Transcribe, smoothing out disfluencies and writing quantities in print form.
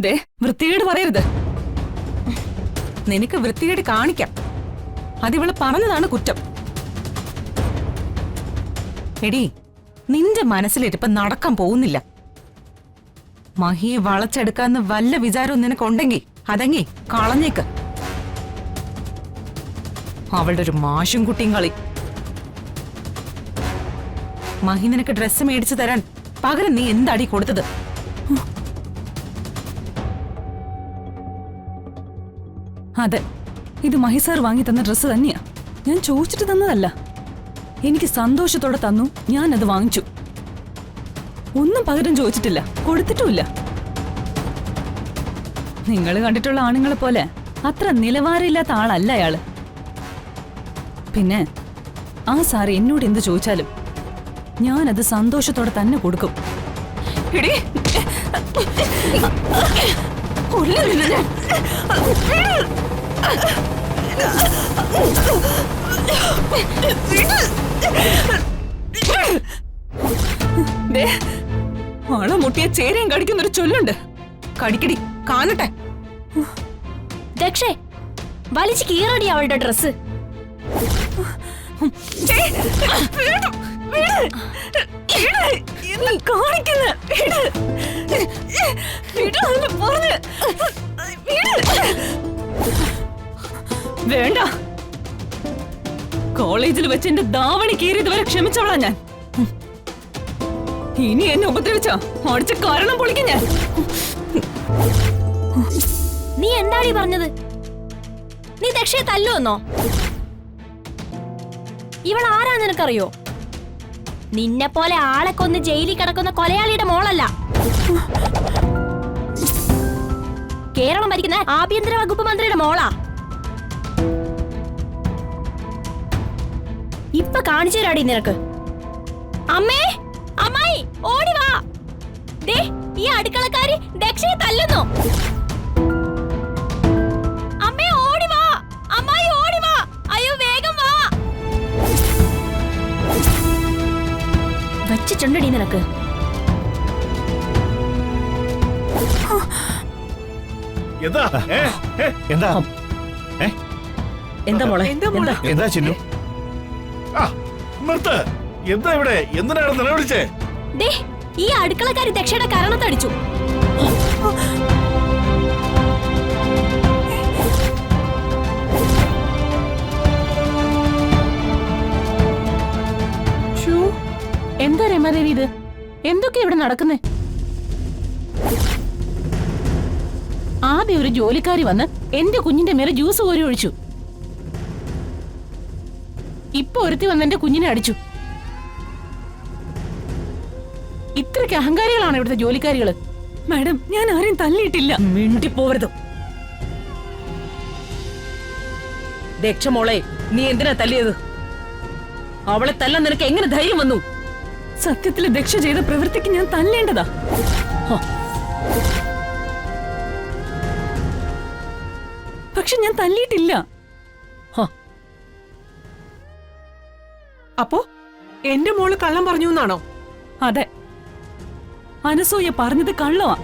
ദേ വൃത്തികേട് പറയരുത്. നിനക്ക് വൃത്തികേട് കാണിക്കാം. അതിവള് പറഞ്ഞതാണ് കുറ്റം. എടി, നിന്റെ മനസ്സിലിരിപ്പം നടക്കാൻ പോകുന്നില്ല. മഹിയെ വളച്ചെടുക്കാന്ന് വല്ല വിചാരവും നിനക്കുണ്ടെങ്കിൽ അതെങ്ങി കളഞ്ഞേക്ക്. അവളുടെ ഒരു മാഷും കുട്ടിയും കളി. മഹി നിനക്ക് ഡ്രസ്സ് മേടിച്ചു തരാൻ പകരം നീ എന്താടി കൊടുത്തത്? അതെ, ഇത് മഹി സാർ വാങ്ങി തന്ന ഡ്രസ്സ് തന്നെയാ. ഞാൻ ചോദിച്ചിട്ട് തന്നതല്ല. എനിക്ക് സന്തോഷത്തോടെ തന്നു, ഞാൻ അത് വാങ്ങിച്ചു. ഒന്നും പകരം ചോദിച്ചിട്ടില്ല, കൊടുത്തിട്ടുമില്ല. നിങ്ങൾ കണ്ടിട്ടുള്ള ആണുങ്ങളെ പോലെ അത്ര നിലവാരമില്ലാത്ത ആളല്ല അയാള്. പിന്നെ ആ സാർ എന്നോട് എന്ത് ചോദിച്ചാലും ഞാനത് സന്തോഷത്തോടെ തന്നെ കൊടുക്കും. ആളെ മുട്ടിയ ചേരയും കടിക്കുന്നൊരു ചൊല്ലുണ്ട്. കടിക്കടി കാണട്ടെ. ദക്ഷേ, വലിച്ചു കീറടി അവളുടെ ഡ്രസ്. വേണ്ട. കോളേജിൽ വെച്ച് എന്റെ ദാവണി കീറിയത് വരെ ക്ഷമിച്ചോളാം ഞാൻ. ഇനി എന്നെ ഉപദ്രവിച്ചോ അടിച്ച കാരണം പൊളിക്കും ഞാൻ. നീ എന്താടി പറഞ്ഞത്? നീ ദക്ഷയെ തല്ലുവന്നോ? ഇവൾ ആരാ നിനക്കറിയോ? നിന്നെ പോലെ ആളെ കൊന്ന് ജയിലിൽ കിടക്കുന്ന കൊലയാളിയുടെ മോളല്ല. കേരളം ഭരിക്കുന്ന ആഭ്യന്തര വകുപ്പ് മന്ത്രിയുടെ മോളാ. ഇപ്പൊ കാണിച്ചു തരാടി നിനക്ക്. അമ്മേ, അമ്മായി, ഓടി വാ. ദേ, ഈ അടുക്കളക്കാരി ദക്ഷയെ തല്ലുന്നു. അമ്മേ, ഓടി വാ. അമ്മായി, ഓടി വാ. അയ്യോ, വേഗം വാ. വച്ചിട്ടുണ്ടടി നിനക്ക്. എന്താ മോളെ? എന്താ ചിന്നു? എന്താ ഇവിടെ? എന്തിനാണ് നിലവിളിച്ചേ? ഈ അടുക്കളക്കാരി ദക്ഷയുടെ കരണത്തടിച്ചു. എന്താ രമാദേവി ഇത്? എന്തൊക്കെ ഇവിടെ നടക്കുന്നേ? ആദ്യം ഒരു ജോലിക്കാരി വന്ന് എന്റെ കുഞ്ഞിന്റെ മേലെ ജ്യൂസ് കോരി ഒഴിച്ചു. ഇപ്പൊ ഒരുത്തി വന്ന് എന്റെ കുഞ്ഞിനെ അടിച്ചു. ഇത്രയ്ക്ക് അഹങ്കാരികളാണ് ഇവിടുത്തെ ജോലിക്കാരികള്. മാഡം, ഞാൻ ആരെയും തല്ലിയിട്ടില്ല. മിണ്ടിപ്പോവരുത്. ദക്ഷ മോളെ, നീ എന്തിനാ തല്ലിയത്? അവളെ തല്ലാൻ നിനക്ക് എങ്ങനെ ധൈര്യം വന്നു? സത്യത്തില് ദക്ഷ ചെയ്ത പ്രവൃത്തിക്ക് ഞാൻ തല്ലേണ്ടതാ. പക്ഷെ ഞാൻ തല്ലിയിട്ടില്ല. അപ്പോ എന്റെ മോള് കള്ളം പറഞ്ഞു എന്നാണോ? അതെ, അനസൂയ പറഞ്ഞത് കള്ളവാ.